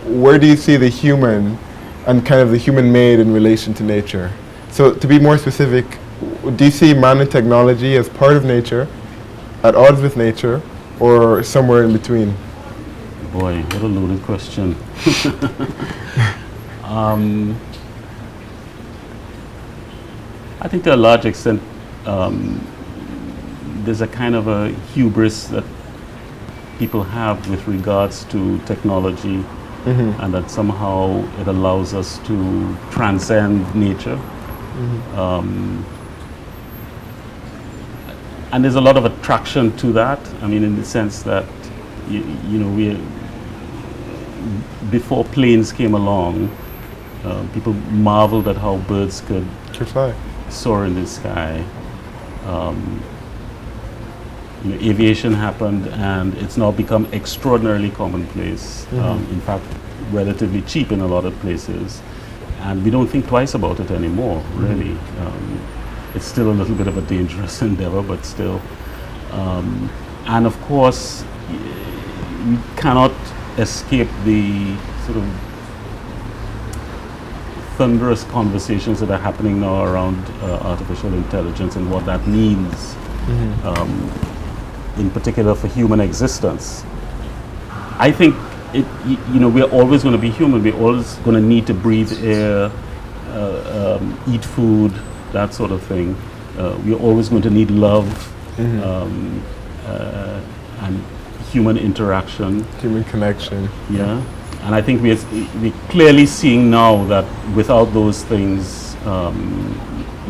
where do you see the human and kind of the human-made in relation to nature? So to be more specific, do you see man and technology as part of nature, at odds with nature, or somewhere in between? Boy, what a loaded question. I think to a large extent, there's a kind of a hubris that people have with regards to technology, and that somehow it allows us to transcend nature. And there's a lot of attraction to that. I mean, in the sense that, before planes came along, people marveled at how birds could Fly. soar in the sky. Aviation happened, and it's now become extraordinarily commonplace. In fact, relatively cheap in a lot of places, and we don't think twice about it anymore. Really, it's still a little bit of a dangerous endeavor, but still. And of course, you cannot escape the sort of thunderous conversations that are happening now around artificial intelligence and what that means, in particular for human existence. I think we're always going to be human. We're always going to need to breathe air, eat food, that sort of thing. We're always going to need love, and human interaction. Human connection. Yeah. And I think we're clearly seeing now that without those things,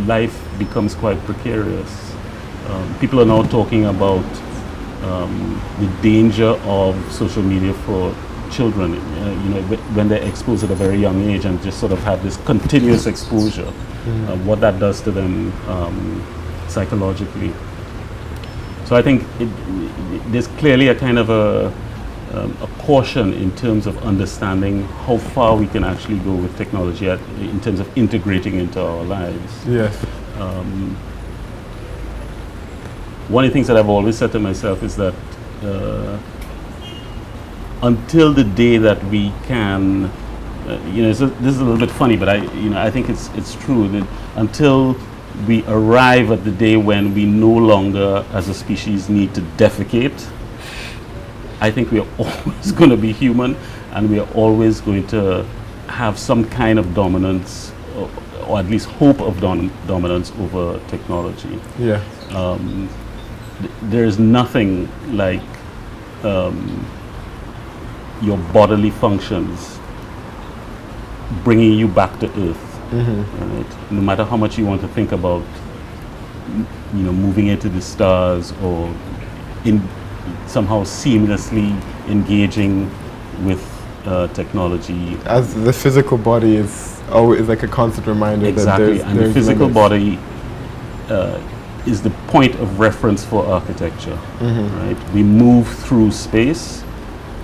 life becomes quite precarious. People are now talking about the danger of social media for children, when they're exposed at a very young age and just sort of have this continuous exposure, what that does to them psychologically. So I think there's clearly a kind of a caution in terms of understanding how far we can actually go with technology in terms of integrating into our lives. Yes. One of the things that I've always said to myself is that until the day that we can, so this is a little bit funny, but I think it's true that until we arrive at the day when we no longer, as a species, need to defecate, I think we are always going to be human, and we are always going to have some kind of dominance, or at least hope of dominance over technology. Yeah. There is nothing like your bodily functions bringing you back to earth. Right? No matter how much you want to think about, moving into the stars or somehow seamlessly engaging with technology. As the physical body is always like a constant reminder exactly. that there's and the physical limits. body is the point of reference for architecture. Right? We move through space,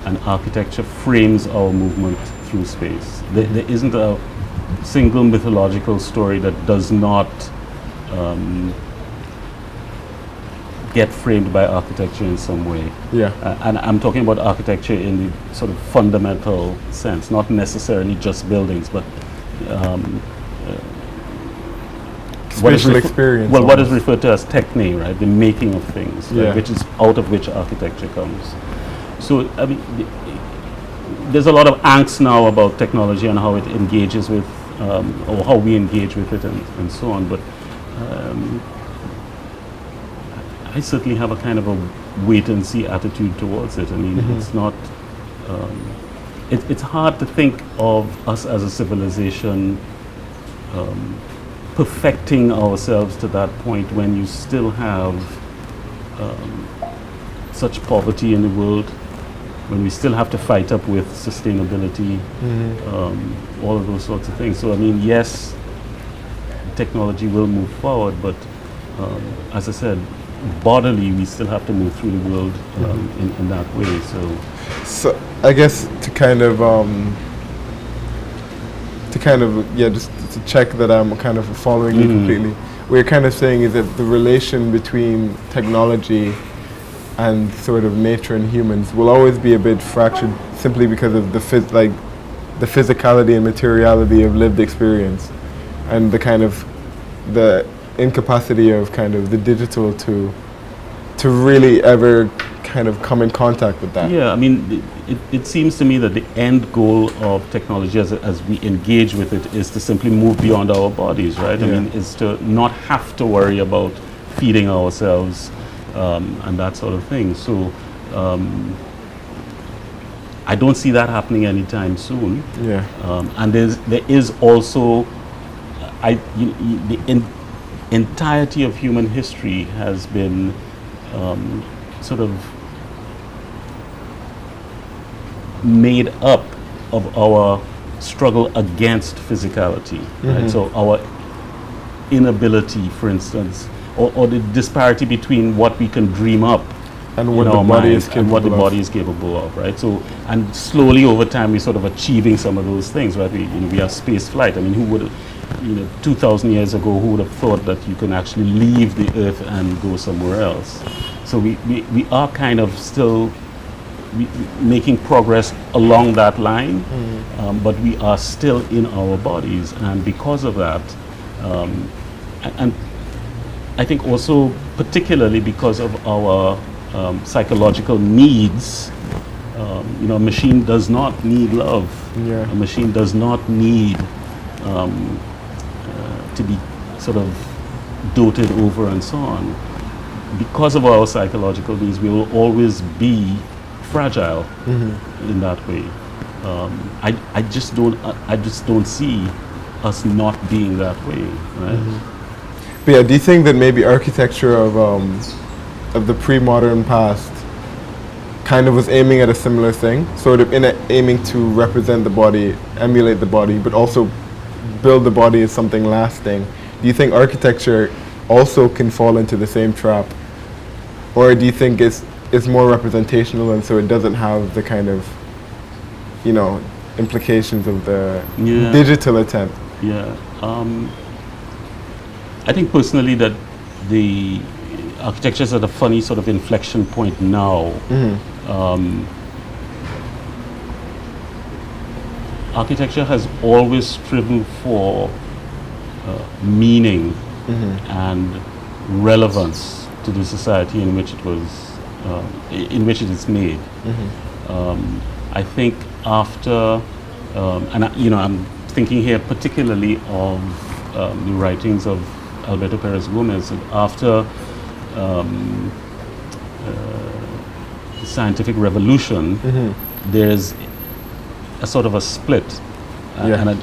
and architecture frames our movement through space. There isn't a single mythological story that does not get framed by architecture in some way. Yeah. And I'm talking about architecture in the sort of fundamental sense, not necessarily just buildings, but spatial experience. Well, what is referred to as techne, right? The making of things, Yeah. right? Which is out of which architecture comes. So, I mean, there's a lot of angst now about technology and how it engages with, or how we engage with it and so on. But I certainly have a kind of a wait and see attitude towards it. I mean, it's not, it's hard to think of us as a civilization perfecting ourselves to that point when you still have such poverty in the world, when we still have to fight up with sustainability, all of those sorts of things. So I mean, yes, technology will move forward, but as I said, bodily we still have to move through the world in that way. So I guess to kind of just to check that I'm kind of following you completely, what you're kind of saying is that the relation between technology and sort of nature and humans will always be a bit fractured, simply because of the physicality and materiality of lived experience, and the kind of the incapacity of kind of the digital to really ever kind of come in contact with that. Yeah, I mean, it seems to me that the end goal of technology as we engage with it is to simply move beyond our bodies, right? I Yeah. mean, is to not have to worry about feeding ourselves and that sort of thing. So I don't see that happening anytime soon. Yeah. And there is also, the entirety of human history has been sort of made up of our struggle against physicality, right? So our inability, for instance, or the disparity between what we can dream up And in what the our body minds is and what the capable of. body is capable of, right? So, and slowly over time, we're sort of achieving some of those things, right? We have space flight. I mean, who would, 2,000 years ago, who would have thought that you can actually leave the Earth and go somewhere else? So we are kind of still making progress along that line, but we are still in our bodies, and because of that, and I think also particularly because of our psychological needs, a machine does not need love. Yeah. A machine does not need to be sort of doted over and so on. Because of our psychological needs, we will always be fragile in that way. I just don't see us not being that way, right? But yeah, do you think that maybe architecture of the pre-modern past kind of was aiming at a similar thing, sort of aiming to represent the body, emulate the body, but also build the body as something lasting? Do you think architecture also can fall into the same trap, or do you think it's more representational and so it doesn't have the kind of implications of the digital attempt? Yeah. I think personally that the architecture is at a funny sort of inflection point now. Architecture has always striven for meaning and relevance to the society in which it is made. I think after, I'm thinking here particularly of the writings of Alberto Perez Gomez. After the scientific revolution, there's a sort of a split and a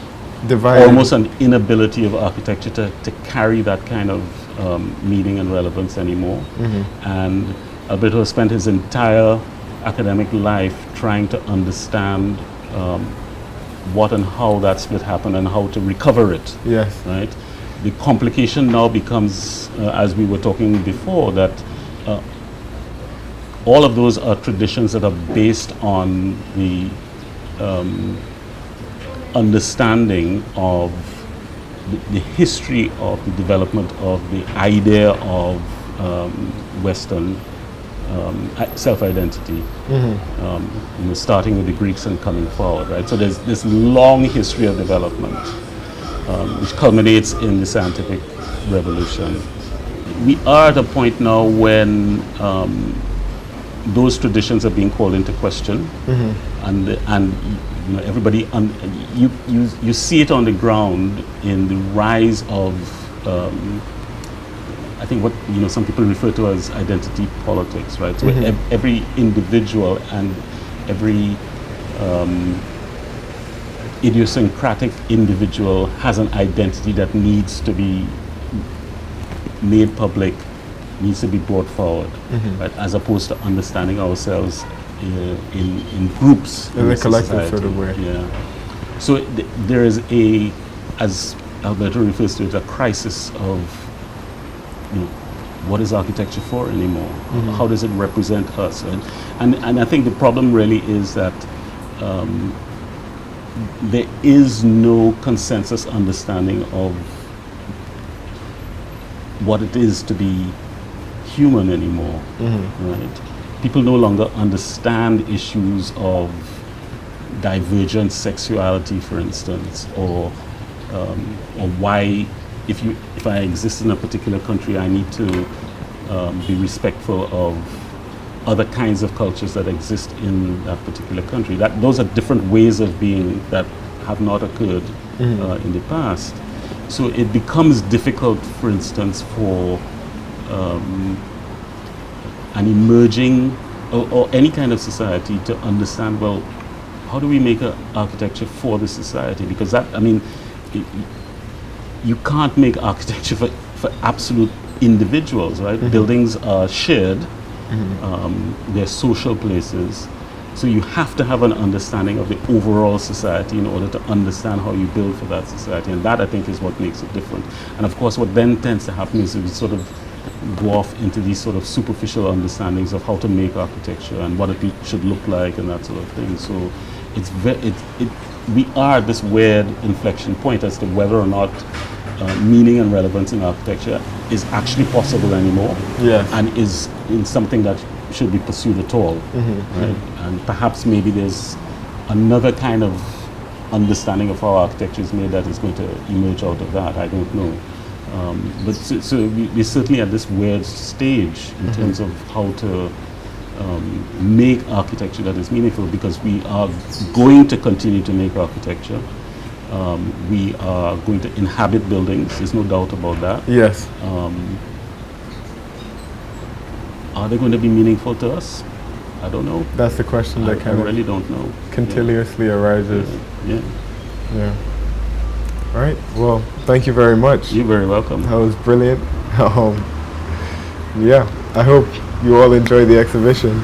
Divided. almost an inability of architecture to carry that kind of meaning and relevance anymore. And Alberto has spent his entire academic life trying to understand what and how that split happened and how to recover it. Yes. Right? The complication now becomes, as we were talking before, that all of those are traditions that are based on the understanding of the history of the development of the idea of Western self-identity, starting with the Greeks and coming forward, right? So there's this long history of development, which culminates in the scientific revolution. We are at a point now when those traditions are being called into question, and everybody, you see it on the ground in the rise of I think what some people refer to as identity politics, right? So every individual and every idiosyncratic individual has an identity that needs to be made public, needs to be brought forward, right? As opposed to understanding ourselves in groups, In a collective society. sort of way. Yeah. So there is as Alberto refers to it, a crisis of what is architecture for anymore? How does it represent us? And I think the problem really is that there is no consensus understanding of what it is to be human anymore, right? People no longer understand issues of divergent sexuality, for instance, or why, if I exist in a particular country, I need to be respectful of other kinds of cultures that exist in that particular country. Those are different ways of being that have not occurred in the past. So it becomes difficult, for instance, for an emerging or any kind of society to understand, well, how do we make an architecture for the society? Because that, I mean, you can't make architecture for absolute individuals, right? Buildings are shared, they're social places. So you have to have an understanding of the overall society in order to understand how you build for that society. And that, I think, is what makes it different. And of course, what then tends to happen is we sort of go off into these sort of superficial understandings of how to make architecture and what it should look like and that sort of thing. So we are at this weird inflection point as to whether or not meaning and relevance in architecture is actually possible anymore, and is in something that should be pursued at all. Right? And perhaps maybe there's another kind of understanding of how architecture is made that is going to emerge out of that. I don't know. But so we're certainly at this weird stage in terms of how to make architecture that is meaningful, because we are going to continue to make architecture. We are going to inhabit buildings, there's no doubt about that. Yes. Are they going to be meaningful to us? I don't know. That's the question that kind I of really don't know. continuously arises. Yeah. All right. Well, thank you very much. You're very welcome. That was brilliant. Yeah. I hope you all enjoy the exhibition.